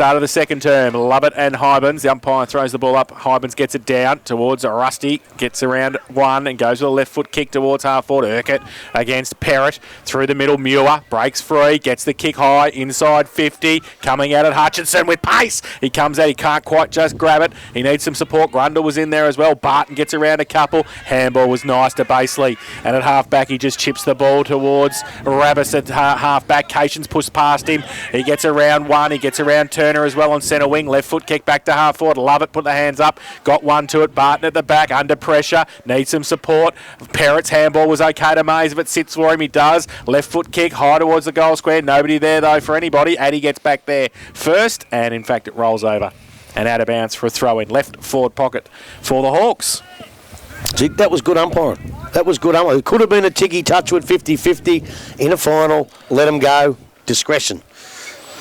Start of the second term. Lovett and Hybens. The umpire throws the ball up. Hybens gets it down towards Rusty. Gets around one and goes with a left foot kick towards half forward. Urquhart against Perrott. Through the middle. Muir breaks free. Gets the kick high. Inside 50. Coming out at Hutchinson with pace. He comes out. He can't quite just grab it. He needs some support. Grundle was in there as well. Barton gets around a couple. Handball was nice to Baseley. And at half back, he just chips the ball towards Rabbis at half back. Cations pushed past him. He gets around one. He gets around Turner as well on centre wing. Left foot kick back to half forward. Lovett put the hands up. Got one to it. Barton at the back under pressure. Needs some support. Perrott's handball was okay to Mays if it sits for him. He does. Left foot kick high towards the goal square. Nobody there though for anybody. Addy gets back there first and in fact it rolls over and out of bounds for a throw in left forward pocket for the Hawks. See, that was good umpiring. That was good umpiring. It could have been a Tiggy Touchwood 50-50 in a final. Let him go. Discretion.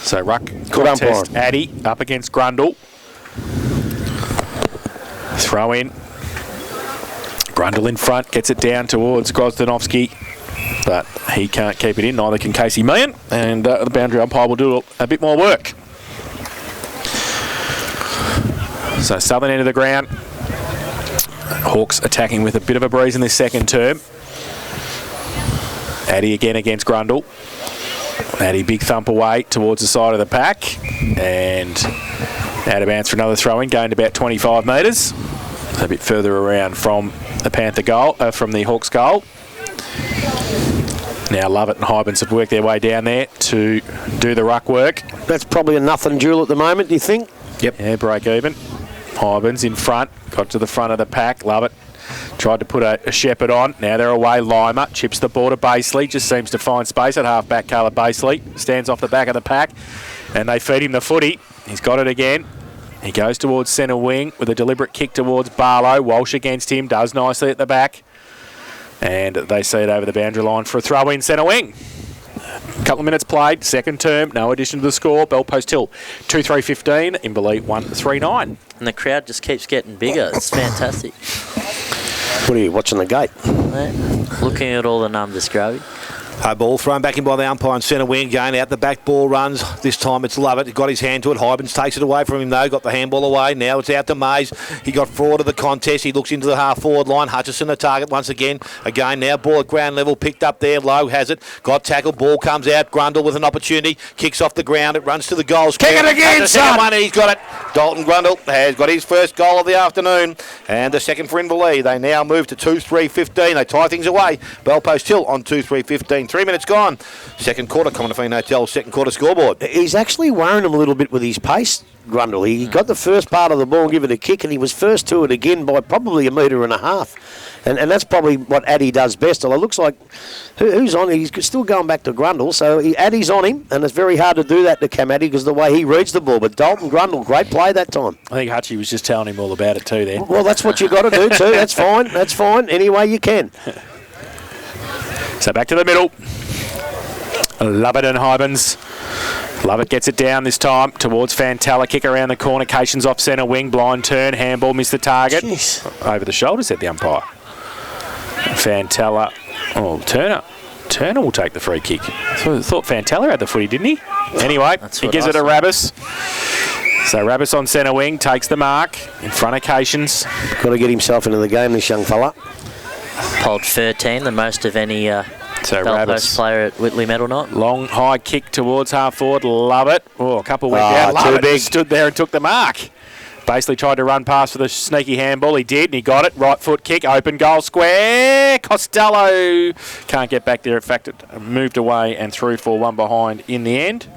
So ruck Good contest. umpiring. Addy up against Grundle. Throw in. Grundle in front. Gets it down towards Grozdanovsky. But he can't keep it in. Neither can Casey Meehan. And the boundary umpire will do a bit more work. So southern end of the ground. Hawks attacking with a bit of a breeze in this second term. Addy again against Grundle. Addy big thump away towards the side of the pack. And out of bounds for another throw-in, gained about 25 metres. A bit further around from the Panther goal, from the Hawks goal. Now Lovett and Hybens have worked their way down there to do the ruck work. That's probably a nothing duel at the moment, do you think? Yep. Yeah, break even. Hybens in front, got to the front of the pack. Lovett tried to put a Shepherd on. Now they're away. Lima chips the ball to Baseley. Just seems to find space at half-back. Caleb Baseley stands off the back of the pack. And they feed him the footy. He's got it again. He goes towards centre wing with a deliberate kick towards Barlow. Walsh against him. Does nicely at the back. And they see it over the boundary line for a throw-in centre wing. Couple of minutes played, second term, no addition to the score. Bell Post Hill 2-3-15, Inverleigh 1-3-9. And the crowd just keeps getting bigger. It's fantastic. What are you watching the gate? Yeah. Looking at all the numbers, Gravy. High ball thrown back in by the umpire in centre wing. Going out the back, ball runs. This time it's Lovett. He got his hand to it. Hybens takes it away from him though. Got the handball away. Now it's out to Mays. He got forward of the contest. He looks into the half forward line. Hutchison the target once again. Again now ball at ground level. Picked up there. Low has it. Got tackled. Ball comes out. Grundle with an opportunity. Kicks off the ground. It runs to the goal square. Kick it again, son. One, he's got it. Dalton Grundle has got his first goal of the afternoon. And the second for Inverleigh. They now move to 2-3-15. They tie things away. Bell Post Hill on 2-3-15. 3 minutes gone. Second quarter, Commonwealth Hotel, second quarter scoreboard. He's actually worrying him a little bit with his pace, Grundle. He got the first part of the ball and give it a kick, and he was first to it again by probably 1.5 metres. And that's probably what Addy does best. Although it looks like, who's on? He's still going back to Grundle, so Addy's on him, and it's very hard to do that to Cam Addy because of the way he reads the ball. But Dalton Grundle, great play that time. I think Hutchie was just telling him all about it too there. Well, that's what you got to do too. That's fine. That's fine. Any way you can. So back to the middle. Lovett and Hybens. Lovett gets it down this time towards Fantella. Kick around the corner. Cations off centre wing. Blind turn. Handball missed the target. Jeez. Over the shoulder, said the umpire. Fantella. Oh, Turner. Turner will take the free kick. I thought Fantella had the footy, didn't he? Anyway, he gives it to Rabbis. So Rabbis on centre wing. Takes the mark in front of Cations. Got to get himself into the game, this young fella. Polled 13, the most of any Bell Post player at Whitley Medal Night. Long high kick towards half forward. Love it. Oh, a couple went down. Too big. Stood there and took the mark. Basically tried to run past for the sneaky handball. He did, and he got it. Right foot kick, open goal square. Costello can't get back there. In fact, it moved away and through for one behind in the end.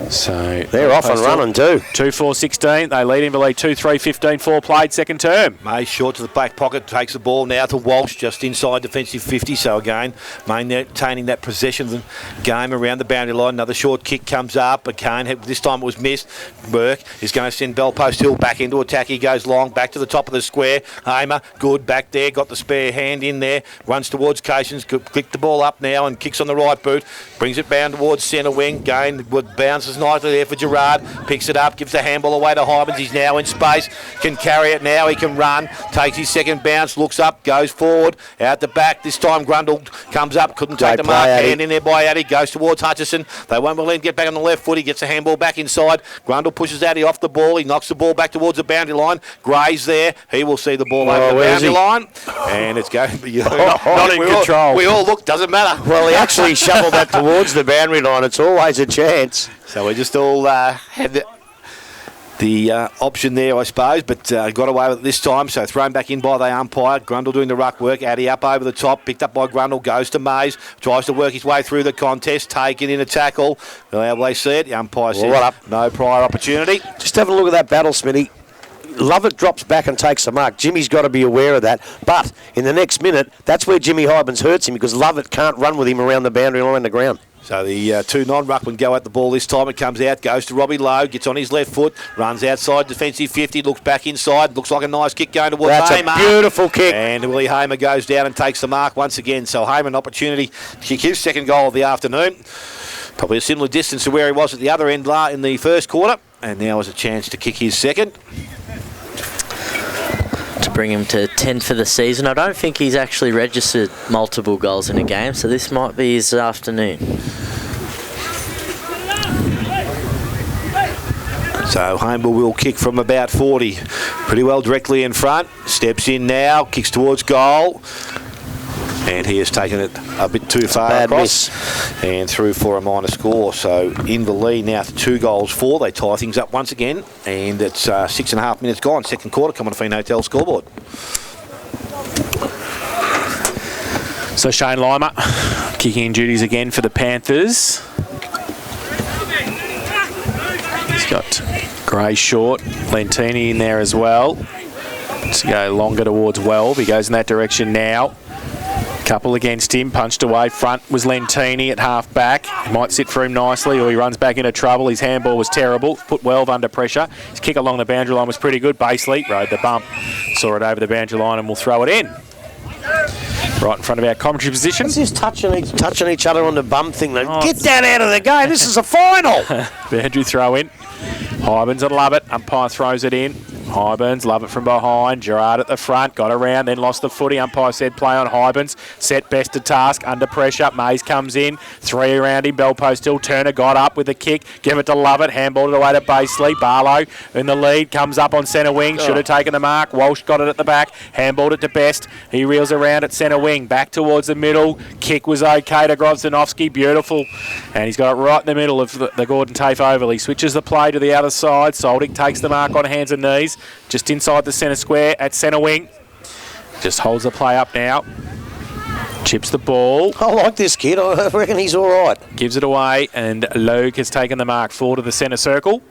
So they're off and running too. 2-4-16. They lead Inverleigh 2-3-15. 4 played, second term. Mays short to the back pocket, takes the ball now to Walsh, just inside defensive 50. So again, maintaining that possession of the game around the boundary line. Another short kick comes up. Again, this time it was missed. Burke is going to send Bell Post Hill back into attack. He goes long, back to the top of the square. Hamer, good, back there, got the spare hand in there. Runs towards Cations, click the ball up now and kicks on the right boot. Brings it bound towards centre wing. Gain, bounces bounces nicely there for Gerard. Picks it up, gives the handball away to Hybans. He's now in space. Can carry it now. He can run. Takes his second bounce. Looks up. Goes forward. Out the back. This time Grundle comes up. Couldn't take the mark. Hand in there by Addy. Goes towards Hutchison. They won't let him get back on the left foot. He gets the handball back inside. Grundle pushes Addy off the ball. He knocks the ball back towards the boundary line. Gray's there. He will see the ball over the boundary line. And it's going to be not in control. We all look. Doesn't matter. Well, he actually shoveled that towards the boundary line. It's always a chance. So we just all had the option there, I suppose, but got away with it this time. So thrown back in by the umpire. Grundle doing the ruck work. Addy up over the top. Picked up by Grundle. Goes to Mays. Tries to work his way through the contest. Taken in a tackle. Well, how will they see it? The umpire says no prior opportunity. Just have a look at that battle, Smitty. Lovett drops back and takes the mark. Jimmy's got to be aware of that. But in the next minute, that's where Jimmy Hybans hurts him because Lovett can't run with him around the boundary line and the ground. So the two non-ruckmen go at the ball this time. It comes out, goes to Robbie Lowe, gets on his left foot, runs outside defensive 50, looks back inside. Looks like a nice kick going towards Hamer. That's a beautiful kick. And Willie Hamer goes down and takes the mark once again. So Hamer an opportunity to kick his second goal of the afternoon. Probably a similar distance to where he was at the other end in the first quarter. And now has a chance to kick his second. To bring him to 10 for the season. I don't think he's actually registered multiple goals in a game, so this might be his afternoon. So Hamer will kick from about 40. Pretty well directly in front. Steps in now, kicks towards goal. And he has taken it a bit too far across and through for a minor score. So in the lead now to 2-4. They tie things up once again. And it's 6.5 minutes gone. Second quarter coming to Feen Hotel scoreboard. So Shane Lima kicking in duties again for the Panthers. He's got Gray short, Lentini in there as well. To go longer towards Welb. He goes in that direction now. Couple against him, punched away. Front was Lentini at half back. He might sit for him nicely or he runs back into trouble. His handball was terrible. Put Welb under pressure. His kick along the boundary line was pretty good. Basely rode the bump. Saw it over the boundary line and will throw it in. Right in front of our commentary position. What's this touching each other on the bum thing? Get that out of the game. This is a final. Boundary throw in. Hybans and Lovett. Umpire throws it in. Hybans, Lovett from behind. Gerard at the front. Got around, then lost the footy. Umpire said play on Hybans. Set best to task. Under pressure. Mays comes in. 3 around him. Bell post still. Turner got up with a kick. Give it to Lovett. Handballed it away to Basely. Barlow in the lead. Comes up on centre wing. Should have taken the mark. Walsh got it at the back. Handballed it to Best. He reels around at centre wing. Back towards the middle. Kick was okay to Grobzanovsky. Beautiful. And he's got it right in the middle of the Gordon Tafe oval. He switches the play to the other side. Soldic takes the mark on hands and knees. Just inside the centre square at centre wing. Just holds the play up now. Chips the ball. I like this kid. I reckon he's all right. Gives it away, and Luke has taken the mark forward to the centre circle.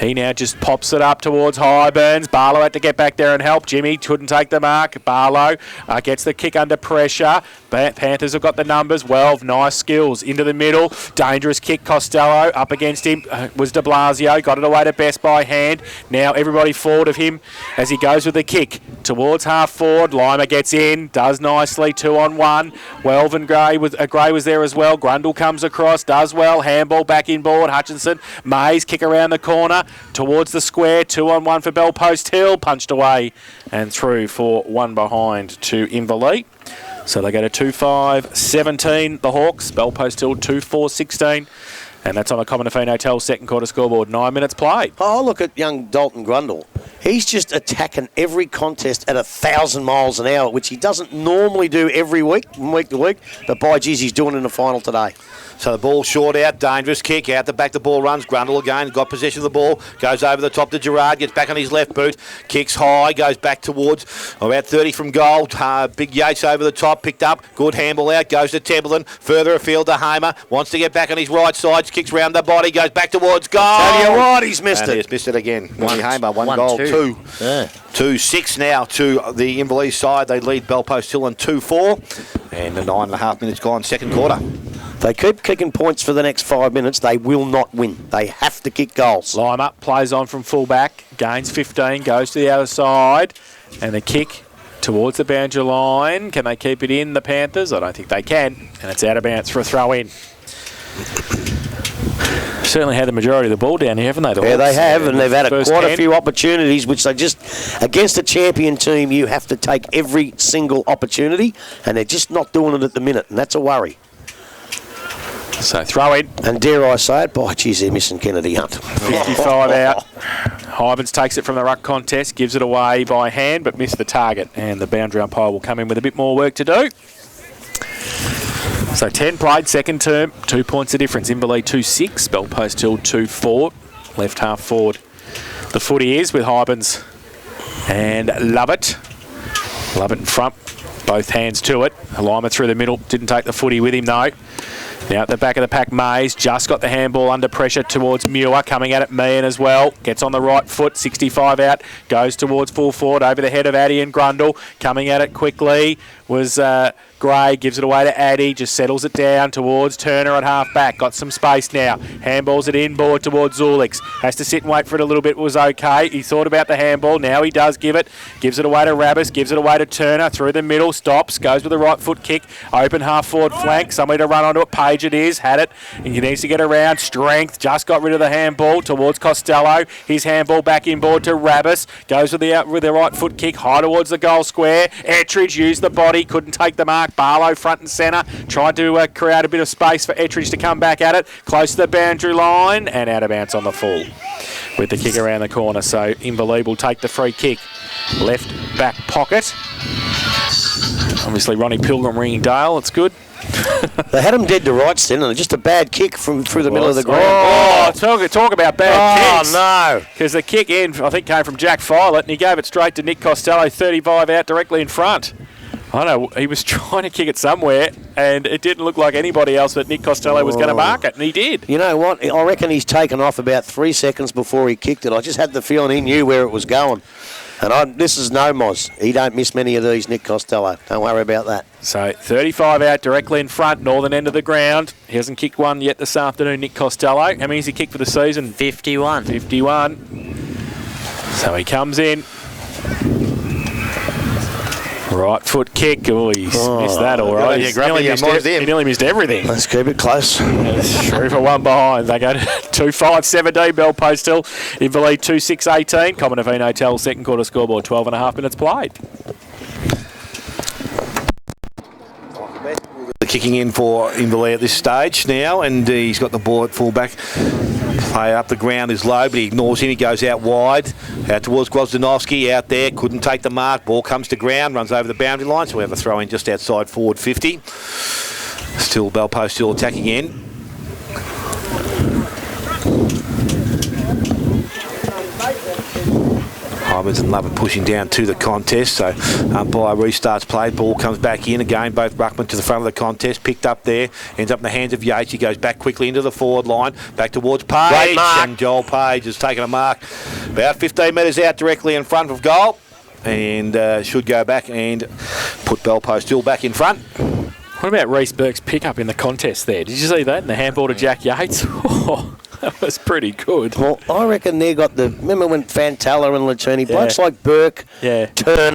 He now just pops it up towards Hybans. Barlow had to get back there and help. Jimmy couldn't take the mark. Barlow gets the kick under pressure. Panthers have got the numbers. Well, nice skills. Into the middle. Dangerous kick. Costello up against him was de Blasio. Got it away to Best by hand. Now everybody forward of him as he goes with the kick towards half forward. Lima gets in. Does nicely. 2-on-1. Welv and Gray was there as well. Grundle comes across. Does well. Handball back inboard. Hutchinson. Mays kick around the corner. Towards the square, 2-on-1 for Bell Post Hill, punched away and through for 1 behind to Inverleigh. So they go to 2-5-17, the Hawks. Bell Post Hill 2-4-16. And that's on the Common Feen Hotel second quarter scoreboard. 9 minutes played. Oh, look at young Dalton Grundle. He's just attacking every contest at 1,000 miles an hour, which he doesn't normally do every week, from week to week. But by geez, he's doing it in the final today. So the ball short out, dangerous kick, out the back the ball runs, Grundle again, got possession of the ball, goes over the top to Gerard, gets back on his left boot, kicks high, goes back towards about 30 from goal, Big Yates over the top, picked up, good handball out, goes to Templeton, further afield to Hamer, wants to get back on his right side, kicks round the body, goes back towards goal. Tell you what, he's missed it. He's missed it again. Hamer, 1 goal, 2. Yeah. 2-6 now to the Inverleigh side. They lead Bell Post Hill on 2-4. And the 9.5 minutes gone, second quarter. They keep kicking points for the next 5 minutes. They will not win. They have to kick goals. Line up, plays on from full-back, gains 15, goes to the other side, and the kick towards the boundary line. Can they keep it in, the Panthers? I don't think they can, and it's out of bounds for a throw-in. Certainly had the majority of the ball down here, haven't they? Yeah, they have, and they've had quite a hand. few opportunities, which they just, against a champion team, you have to take every single opportunity, and they're just not doing it at the minute, and that's a worry. So throw in. And dare I say it, by geez, they're missing Kennedy Hunt. 55 out. Hybens takes it from the ruck contest, gives it away by hand, but missed the target, and the boundary umpire will come in with a bit more work to do. So 10 played, second term, 2 points of difference. Inverleigh 2-6, Bellpost Hill 2-4, left half forward. The footy is with Hybens and Lovett. Lovett in front, both hands to it. Halima through the middle, didn't take the footy with him though. Now at the back of the pack, Mays just got the handball under pressure towards Muir, coming at it, Meehan as well. Gets on the right foot, 65 out, goes towards full forward, over the head of Addy and Grundle. Coming at it quickly was Gray, gives it away to Addy, just settles it down towards Turner at half back. Got some space now. Handballs it inboard towards Zulix. Has to sit and wait for it a little bit, was okay. He thought about the handball, now he does give it. Gives it away to Rabbis, gives it away to Turner, through the middle, stops, goes with the right foot kick. Open half forward flank, somebody to run onto it. Page it is, had it, and he needs to get around. Strength, just got rid of the handball towards Costello. His handball back inboard to Rabbis. Goes with the right foot kick, high towards the goal square. Ettridge used the body, couldn't take the mark. Barlow front and centre, tried to create a bit of space for Ettridge to come back at it. Close to the boundary line and out of bounds on the full with the kick around the corner. So Inverleigh will take the free kick. Left back pocket. Obviously Ronnie Pilgrim ringing Dale, it's good. They had him dead to rights then, and just a bad kick from through the middle of the ground. Talk about bad kicks. Oh, no. Because the kick in, I think, came from Jack Filet, and he gave it straight to Nick Costello, 35 out directly in front. I don't know, he was trying to kick it somewhere, and it didn't look like anybody else that Nick Costello was going to mark it, and he did. You know what? I reckon he's taken off about 3 seconds before he kicked it. I just had the feeling he knew where it was going. And this is no Moz. He don't miss many of these, Nick Costello. Don't worry about that. So 35 out directly in front, northern end of the ground. He hasn't kicked one yet this afternoon, Nick Costello. How many has he kicked for the season? 51. 51. So he comes in. Right foot kick. Oh, he's missed that all right. He nearly missed everything. Let's keep it close. 3 for 1 behind. They go to 2-5-17. Bellpost Hill. Inverleigh 2-6-18. Common Hotel second quarter scoreboard. 12.5 minutes played. The kicking in for Inverleigh at this stage now, and he's got the ball at fullback. Play up the ground is low, but he ignores him. He goes out wide, out towards Gwozdanovsky, out there, couldn't take the mark. Ball comes to ground, runs over the boundary line, so we have a throw in just outside forward 50. Still Bellpost still attacking in. Hybens and Lovett pushing down to the contest, so umpire restarts play. Ball comes back in again, both ruckmen to the front of the contest, picked up there, ends up in the hands of Yates. He goes back quickly into the forward line, back towards Page, and Joel Page has taken a mark about 15 metres out directly in front of goal, and should go back and put Bellpost Hill back in front. What about Reece Burke's pickup in the contest there? Did you see that in the handball to Jack Yates? That was pretty good. Well, I reckon they got the... Remember when Fantella and Latini, blokes like Burke, Turner,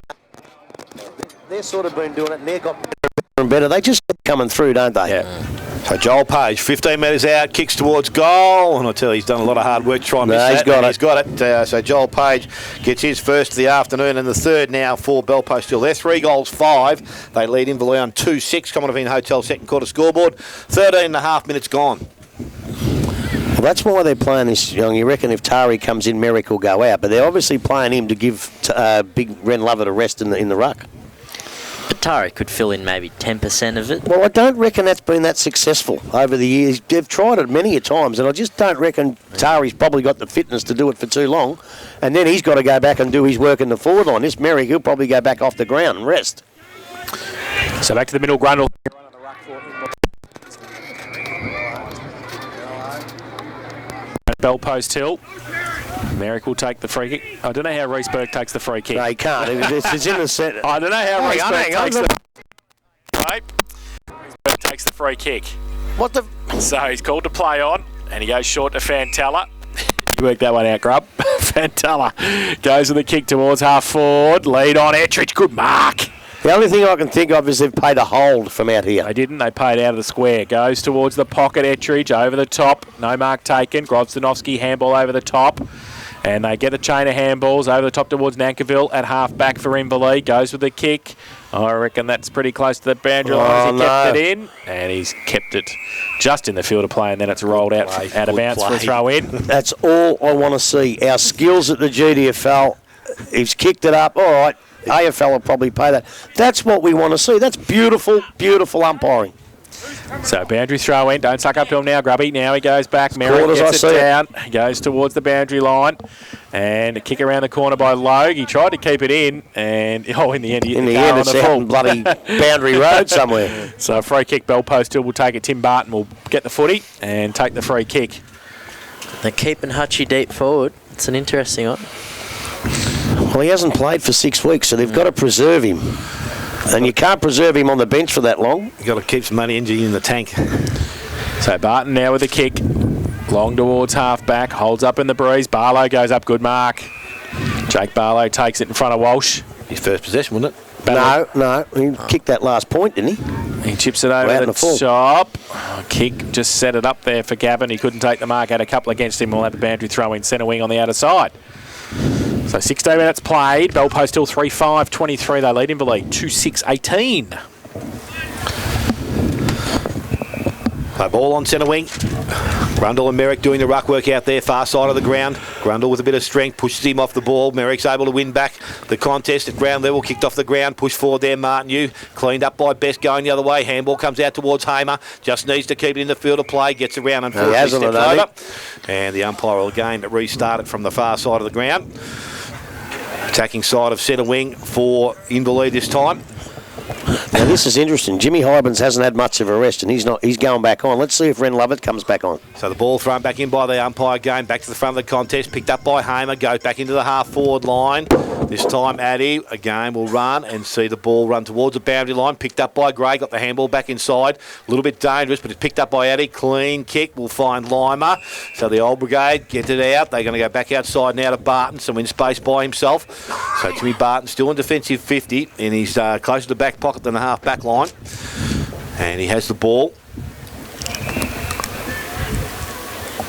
they've sort of been doing it, and they've got better and better. They just keep coming through, don't they? Yeah. So Joel Page, 15 metres out, kicks towards goal, and I tell you, he's done a lot of hard work trying to miss that. He's got it. So Joel Page gets his first of the afternoon, and the third now for Bellpost Hill. They're 3 goals, 5. They lead Inverleigh on 2-6. Common Hotel second quarter scoreboard. 13.5 minutes gone. Well, that's why they're playing this young. You reckon if Tari comes in, Merrick will go out, but they're obviously playing him to give big Ren Lovett a rest in the ruck. But Tari could fill in maybe 10% of it. Well, I don't reckon that's been that successful over the years. They've tried it many a times, and I just don't reckon Tari's probably got the fitness to do it for too long. And then he's got to go back and do his work in the forward line. This Merrick, he'll probably go back off the ground and rest. So back to the middle, Grundle. Bellpost Hill. Merrick will take the free kick. I don't know how Reece Burke takes the free kick. No, he can't. It's in the centre. I don't know how Reece Burke takes the... Right. Reece Burke takes the free kick. What the... So he's called to play on, and he goes short to Fantella. You worked that one out, Grub. Fantella goes with the kick towards half forward. Lead on Ettridge. Good mark. The only thing I can think of is they've paid a hold from out here. They didn't. They paid out of the square. Goes towards the pocket. Ettridge over the top. No mark taken. Grozdanovsky handball over the top. And they get a chain of handballs over the top towards Nankerville at half back for Inverleigh. Goes with the kick. I reckon that's pretty close to the boundary line. He kept it in, and he's kept it just in the field of play, and then it's rolled out of bounds for a throw in. That's all I want to see. Our skills at the GDFL. He's kicked it up. All right, AFL will probably pay that. That's what we want to see. That's beautiful, beautiful umpiring. So boundary throw in. Don't suck up to him now, Grubby. Now he goes back. Merrick gets it down. He goes towards the boundary line. And a kick around the corner by Logue. He tried to keep it in. And, in the end, it's out on bloody Boundary Road somewhere. So a free kick. Bell Post Hill will take it. Tim Barton will get the footy and take the free kick. They're keeping Hutchie deep forward. It's an interesting one. Well, he hasn't played for 6 weeks, so they've got to preserve him. And you can't preserve him on the bench for that long. You've got to keep some money in the tank. So Barton now with a kick. Long towards half back. Holds up in the breeze. Barlow goes up. Good mark. Jake Barlow takes it in front of Walsh. His first possession, wasn't it? No. He kicked that last point, didn't he? He chips it over the top. Kick just set it up there for Gavin. He couldn't take the mark. Had a couple against him. We'll have the boundary throw in centre wing on the outer side. So 16 minutes played. Bell Post Hill 3-5-23. They lead Inverleigh 2-6-18. Play ball on centre wing. Grundle and Merrick doing the ruck work out there, far side of the ground. Grundle with a bit of strength, pushes him off the ball. Merrick's able to win back the contest at ground level, kicked off the ground, pushed forward there. Martin Yu, cleaned up by Best going the other way. Handball comes out towards Hamer, just needs to keep it in the field of play, gets around and steps over. And the umpire will again restart it from the far side of the ground. Attacking side of centre wing for Inverleigh this time. Now this is interesting. Jimmy Hybens hasn't had much of a rest, and he's going back on. Let's see if Ren Lovett comes back on. So the ball thrown back in by the umpire again, back to the front of the contest, picked up by Hamer, goes back into the half-forward line. This time Addy again will run and see the ball run towards the boundary line, picked up by Gray, got the handball back inside. A little bit dangerous, but it's picked up by Addy. Clean kick will find Lima. So the old brigade get it out. They're going to go back outside now to Barton, some in space by himself. So Jimmy Barton still in defensive 50, and he's closer to the back pocket than the half-back line. And he has the ball.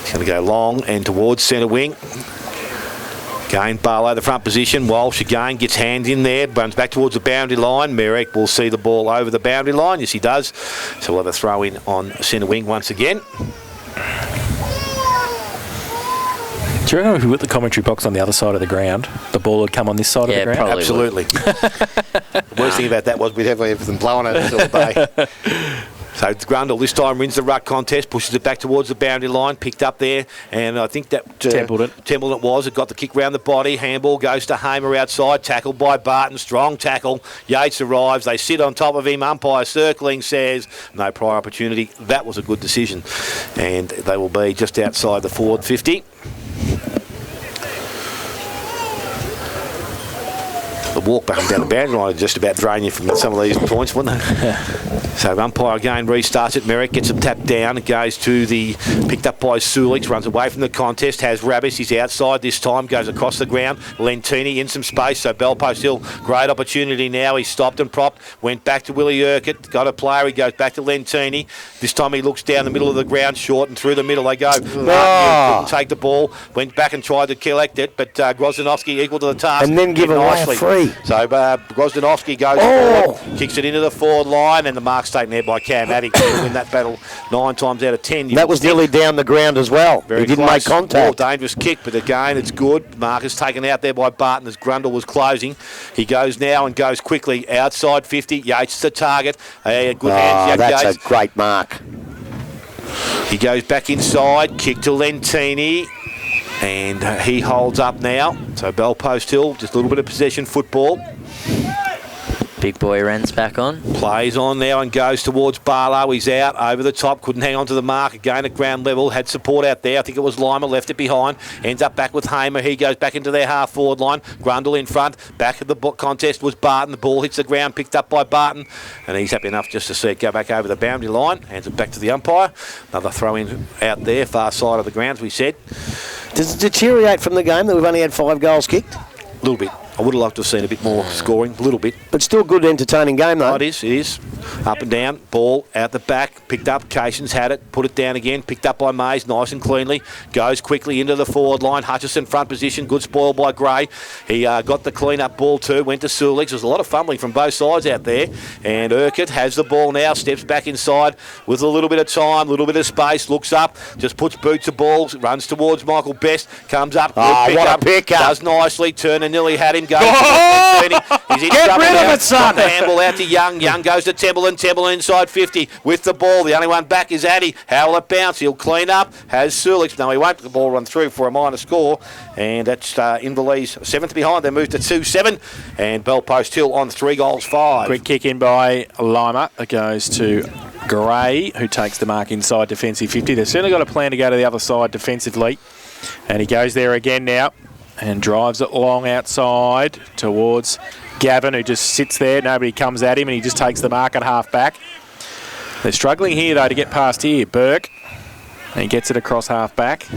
He's going to go long and towards centre wing. Again, Barlow, the front position. Walsh again gets hands in there, runs back towards the boundary line. Merrick will see the ball over the boundary line. Yes, he does. So we'll have a throw in on centre wing once again. Do you reckon if we put the commentary box on the other side of the ground, the ball would come on this side of the ground? Absolutely. The worst thing about that was we'd have everything blowing at us all day. So Grundle this time wins the ruck contest, pushes it back towards the boundary line, picked up there, and I think that Templeton was. It got the kick round the body. Handball goes to Hamer outside, tackled by Barton. Strong tackle. Yates arrives. They sit on top of him. Umpire circling says no prior opportunity. That was a good decision, and they will be just outside the forward 50. The walk back and down the boundary line would just about drain you from some of these points, wouldn't it? So umpire again restarts it. Merrick gets him tapped down. It goes to the picked up by Sulich, runs away from the contest, has Rabbis. He's outside this time, goes across the ground. Lentini in some space. So Bell Post Hill, great opportunity now. He stopped and propped, went back to Willie Urquhart, got a player. He goes back to Lentini. This time he looks down the middle of the ground, short, and through the middle they go. Couldn't take the ball, went back and tried to collect it, but Grozdanovsky equal to the task. And then give away a free. So Grozdanovsky goes forward, kicks it into the forward line, and the mark's taken there by Cam Addy. He'll win that battle 9 times out of 10. That was nearly down the ground as well. He didn't make contact. More dangerous kick, but again, it's good. Mark is taken out there by Barton as Grundle was closing. He goes now and goes quickly outside 50. Yates the target. Good hands. That's a great mark. He goes back inside, kick to Lentini. And he holds up now. So Bell Post Hill, just a little bit of possession football. Big boy Ren's back on. Plays on now and goes towards Barlow. He's out over the top. Couldn't hang on to the mark. Again at ground level. Had support out there. I think it was Lima. Left it behind. Ends up back with Hamer. He goes back into their half-forward line. Grundle in front. Back of the contest was Barton. The ball hits the ground. Picked up by Barton. And he's happy enough just to see it go back over the boundary line. Hands it back to the umpire. Another throw-in out there. Far side of the ground, as we said. Does it deteriorate from the game that we've only had 5 goals kicked? A little bit. I would have liked to have seen a bit more scoring, a little bit. But still good, entertaining game, though. Oh, it is. Up and down, ball out the back, picked up, Cations had it, put it down again, picked up by Mays, nice and cleanly, goes quickly into the forward line, Hutchison front position, good spoil by Gray. He got the clean-up ball too, went to Sulik. There's a lot of fumbling from both sides out there, and Urquhart has the ball now, steps back inside with a little bit of time, a little bit of space, looks up, just puts boot to ball, runs towards Michael Best, comes up, what a pickup. does nicely, Turner nearly had him, goes he's in Get trouble rid of now. it, son. Got the handball out to Young. Young goes to Templeton. Templeton inside 50 with the ball. The only one back is Addy. How will it bounce? He'll clean up. Has Sulik. No, he won't. The ball run through for a minor score. And that's Inverleys 7th behind. They move to 2-7. And Bellpost Hill on 3-5. Quick kick in by Lima. It goes to Gray, who takes the mark inside defensive 50. They've certainly got a plan to go to the other side defensively. And he goes there again now and drives it long outside towards Gavin, who just sits there. Nobody comes at him, and he just takes the mark at half back. They're struggling here, though, to get past here. Burke, and he gets it across half back.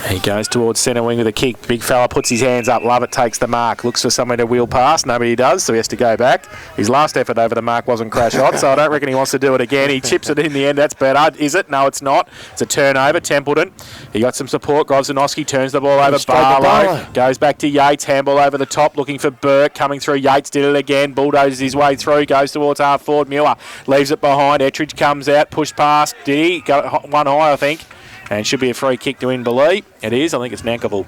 He goes towards centre wing with a kick. Big fella puts his hands up. Lovett takes the mark. Looks for somewhere to wheel past. Nobody does, so he has to go back. His last effort over the mark wasn't crash hot, so I don't reckon he wants to do it again. He chips it in the end. That's better. Is it? No, it's not. It's a turnover. Templeton. He got some support. Grozanowski turns the ball over. Barlow goes back to Yates. Handball over the top, looking for Burke. Coming through. Yates did it again. Bulldozes his way through. Goes towards half forward. Muir leaves it behind. Ettridge comes out. Push past. Did he? Got one high, I think. And should be a free kick to Inverleigh. It is. I think it's Nankivell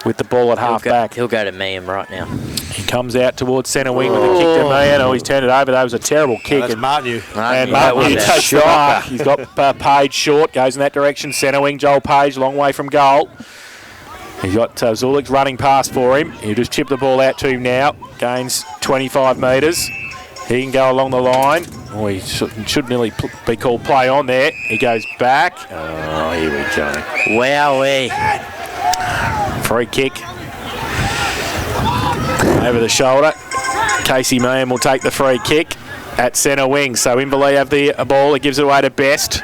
with the ball at half back. He'll go to Meehan right now. He comes out towards centre wing with a kick to Meehan. Oh, he's turned it over. That was a terrible kick. That's Martin. And Martin takes the mark. He's got Page short. Goes in that direction. Centre wing. Joel Page, long way from goal. He's got Zulik running past for him. He'll just chip the ball out to him now. Gains 25 metres. He can go along the line. Oh, he should nearly be called play on there. He goes back. Oh, here we go. Wowee. Free kick. Over the shoulder. Casey Meehan will take the free kick at centre wing. So Inverleigh have the ball. He gives it away to Best,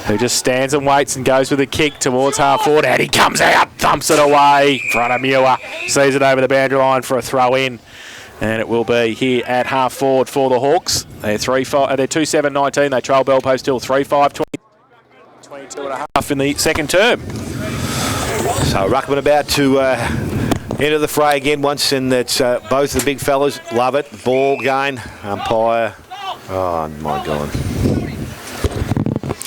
who just stands and waits and goes with a kick towards half forward. And he comes out, thumps it away in front of Muir. Sees it over the boundary line for a throw in. And it will be here at half forward for the Hawks. They're 2-7-19. They trail Bellpost Hill 3-5, 22 and a half in the second term. So Ruckman about to enter the fray again once, and it's both the big fellas love it. Ball gain, umpire. Oh my God.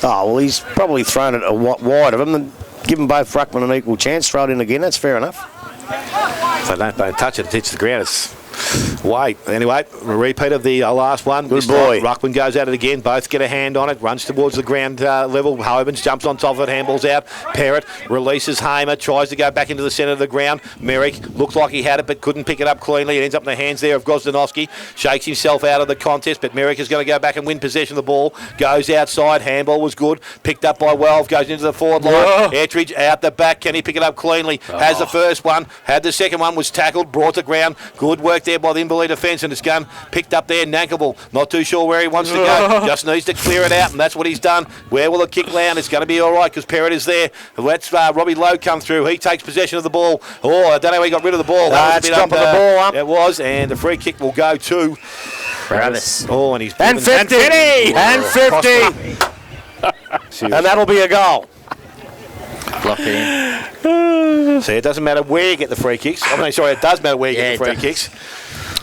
Oh, well, he's probably thrown it wide of him and given both Ruckman an equal chance. Throw it in again. That's fair enough. If they don't touch it, it hits the ground. It's wait. Anyway, a repeat of the last one. Good boy. Ruckman goes at it again. Both get a hand on it. Runs towards the ground level. Hobens jumps on top of it. Handballs out. Parrott releases Hamer. Tries to go back into the centre of the ground. Merrick looked like he had it but couldn't pick it up cleanly. It ends up in the hands there of Grozdanowski. Shakes himself out of the contest, but Merrick is going to go back and win possession of the ball. Goes outside. Handball was good. Picked up by Welve. Goes into the forward line. Ettridge out the back. Can he pick it up cleanly? Has the first one. Had the second one. Was tackled. Brought to ground. Good work there by the Inverleigh defence, and it's gun picked up there. Nankivell, not too sure where he wants to go. Just needs to clear it out, and that's what he's done. Where will the kick land? It's going to be all right because Parrott is there. Let's Robbie Lowe come through. He takes possession of the ball. Oh, I don't know how he got rid of the ball. It's dropping the ball up. It was, and the free kick will go to Travis. Oh, and he's and 50. And 50. And that'll be a goal. Block it in. See, it doesn't matter where you get the free kicks. I mean, sorry, it does matter where you get the free kicks.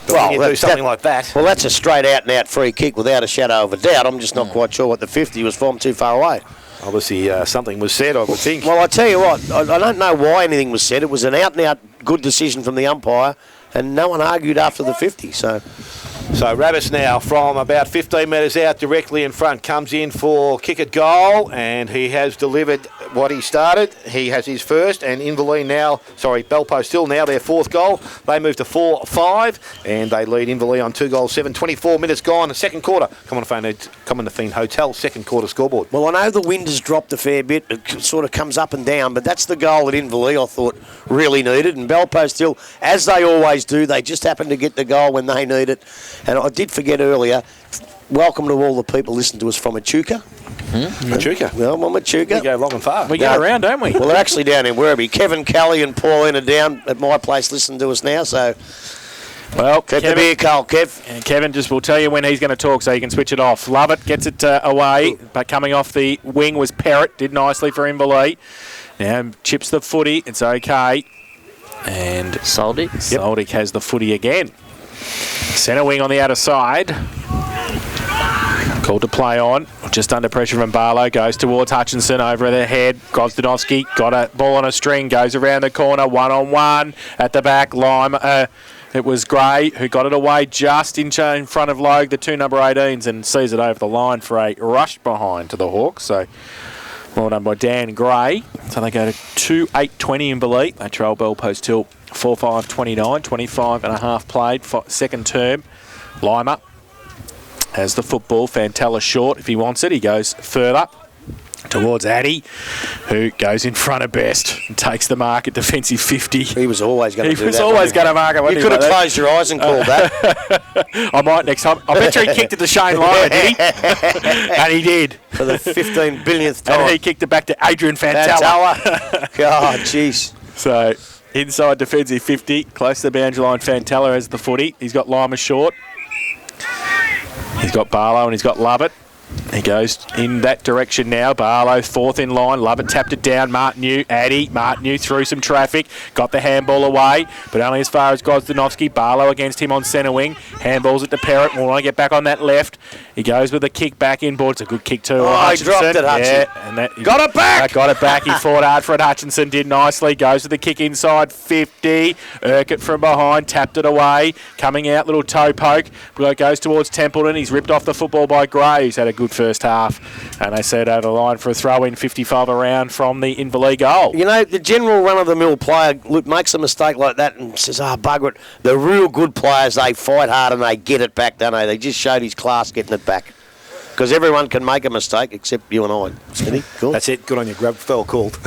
But when you do something like that. Well, that's a straight out-and-out free kick without a shadow of a doubt. I'm just not quite sure what the 50 was from too far away. Obviously, something was said, I would think. Well, I tell you what, I don't know why anything was said. It was an out-and-out good decision from the umpire, and no one argued after the 50, so... So Rabbis now from about 15 metres out directly in front comes in for kick at goal, and he has delivered what he started. He has his first, and Bellpost Hill now their fourth goal. They move to 4-5 and they lead Inverleigh on 2-7. 24 minutes gone, the second quarter. Come on to Fiend Hotel, second quarter scoreboard. Well, I know the wind has dropped a fair bit. It sort of comes up and down, but that's the goal that Inverleigh, I thought, really needed. And Bellpost Hill, as they always do, they just happen to get the goal when they need it. And I did forget earlier, welcome to all the people listening to us from Echuca. Echuca. Well, I'm at Echuca. We go long and far. We go around, don't we? Well, they're actually down in Werribee. Kevin, Kelly and Pauline are down at my place listening to us now, so Well, keep the beer cold, Kev. And Kevin just will tell you when he's going to talk so you can switch it off. Love it, gets it away, but coming off the wing was Perrott, did nicely for Inverleigh. Now chips the footy, it's okay. And Soldic. Soldic has the footy again. Centre wing on the outer side. Called to play on. Just under pressure from Barlow. Goes towards Hutchinson over the head. Gosdanovsky got a ball on a string. Goes around the corner. 1-on-1 at the back. It was Gray who got it away just in front of Logue, the two number 18s, and sees it over the line for a rush behind to the Hawks. So well done by Dan Gray. So they go to 2-8-20 in Inverleigh. They trail Bell Post Hill 4-5-29. 25 and a half played. Second term. Lima has the football. Fantella short if he wants it. He goes further towards Addy, who goes in front of Best and takes the mark at defensive 50. He was always going to do that. He was always going to mark it. You could have closed your eyes and called that. I might next time. I bet you he kicked it to Shane Lima, did he? And he did. For the 15 billionth time. And he kicked it back to Adrian Fantella. God, jeez. So inside defensive 50, close to the boundary line. Fantella has the footy. He's got Lima short. He's got Barlow and he's got Lovett. He goes in that direction now. Barlow, fourth in line. Lovett tapped it down. Martineau, Addy. Martineau through some traffic. Got the handball away, but only as far as Gosdanovsky. Barlow against him on centre wing. Handballs it to Perrott. Will want to get back on that left. He goes with a kick back inboard. It's a good kick too. Oh, he dropped it, Hutchinson. Yeah, and that, got it back! Got it back. He fought hard for it. Hutchinson did nicely. Goes with the kick inside 50. Urquhart from behind. Tapped it away. Coming out, little toe poke. Goes towards Templeton. He's ripped off the football by Gray, who's had a good first half, and they set over the line for a throw-in 55 around from the Inverleigh goal. You know, the general run-of-the-mill player makes a mistake like that and says, bugger it. The real good players, they fight hard and they get it back, don't they? They just showed his class getting it back. Because everyone can make a mistake except you and I. Smithy, cool. That's it. Good on you, Grub. Fell called.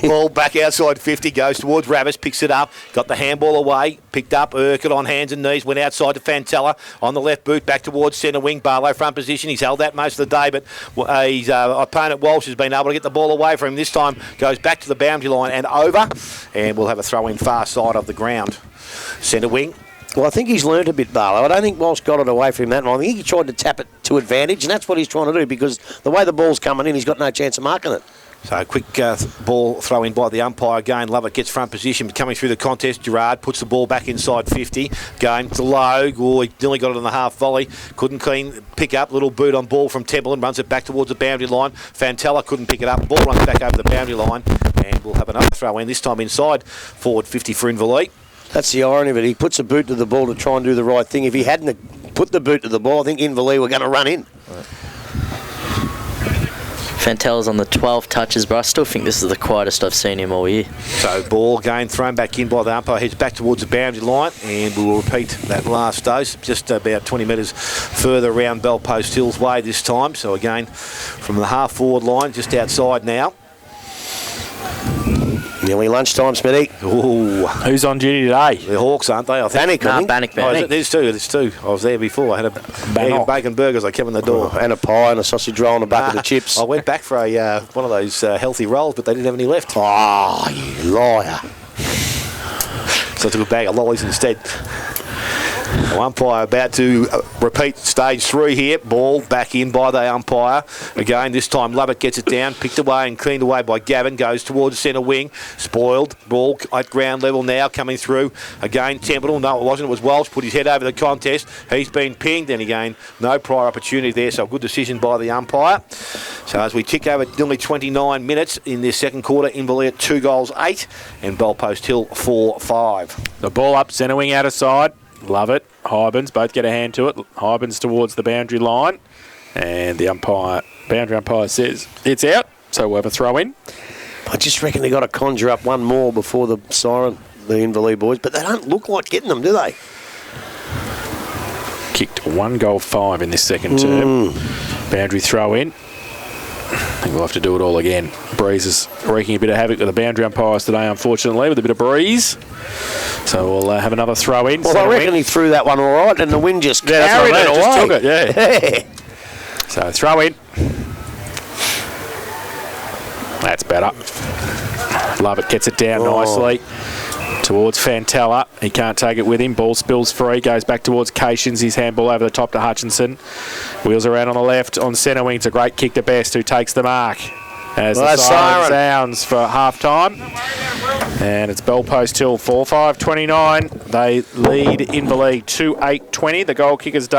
Ball back outside 50, goes towards Ravis, picks it up, got the handball away, picked up Urquhart on hands and knees, went outside to Fantella on the left boot, back towards centre wing. Barlow front position. He's held that most of the day, but his opponent Walsh has been able to get the ball away from him. This time goes back to the boundary line and over, and we'll have a throw in far side of the ground. Centre wing. Well, I think he's learnt a bit, Barlow. I don't think Walsh got it away from him that long. I think he tried to tap it to advantage, and that's what he's trying to do, because the way the ball's coming in, he's got no chance of marking it. So quick ball throw in by the umpire again. Lovett gets front position, coming through the contest. Gerard puts the ball back inside 50. Going to Logue. Oh, he nearly got it on the half volley. Couldn't clean pick up. Little boot on ball from Templeton. Runs it back towards the boundary line. Fantella couldn't pick it up. Ball runs back over the boundary line. And we'll have another throw in, this time inside forward 50 for Inverleigh. That's the irony of it. He puts a boot to the ball to try and do the right thing. If he hadn't put the boot to the ball, I think Inverleigh were going to run in. Right. Fantella's on the 12 touches, but I still think this is the quietest I've seen him all year. So ball again thrown back in by the umpire, heads back towards the boundary line, and we will repeat that last dose, just about 20 metres further around Bell Post Hills way this time. So again, from the half forward line, just outside now. Nearly lunchtime, Smithy. Ooh. Who's on duty today? The Hawks, aren't they? I think. Bannock. Bannock. There's two. I was there before. I had a egg and bacon burgers. I came in the door. And a pie and a sausage roll and a bucket of chips. I went back for a one of those healthy rolls, but they didn't have any left. Oh, you liar. So I took a bag of lollies instead. The umpire about to repeat stage 3 here. Ball back in by the umpire. Again, this time Lovett gets it down, picked away and cleaned away by Gavin. Goes towards centre wing. Spoiled. Ball at ground level now, coming through. Again, Templeton. No, it wasn't. It was Walsh. Put his head over the contest. He's been pinged. And again, no prior opportunity there. So a good decision by the umpire. So as we tick over nearly 29 minutes in this second quarter, Inverleigh 2 goals 8 and Bell Post Hill 4-5. The ball up, centre wing out of side. Love it. Hybens both get a hand to it. Hybens towards the boundary line. And the boundary umpire says it's out. So we'll have a throw in. I just reckon they got to conjure up one more before the siren, the Inverleigh boys. But they don't look like getting them, do they? Kicked 1 goal 5 in this second term. Boundary throw in. I think we'll have to do it all again. Breeze is wreaking a bit of havoc with the boundary umpires today, unfortunately, with a bit of breeze. So we'll have another throw in. Well, I reckon he threw that one all right, and the wind just carried it away. Just took it, yeah. So throw in. That's better. Lovett gets it down nicely towards Fantella. He can't take it with him. Ball spills free, goes back towards Cations. His handball over the top to Hutchinson. Wheels around on the left on centre wing. It's a great kick to Best, who takes the mark. As the siren sounds for half-time. And it's bell post till 4-5-29. They lead Inverleigh 2-8-20. The goal kicker's done.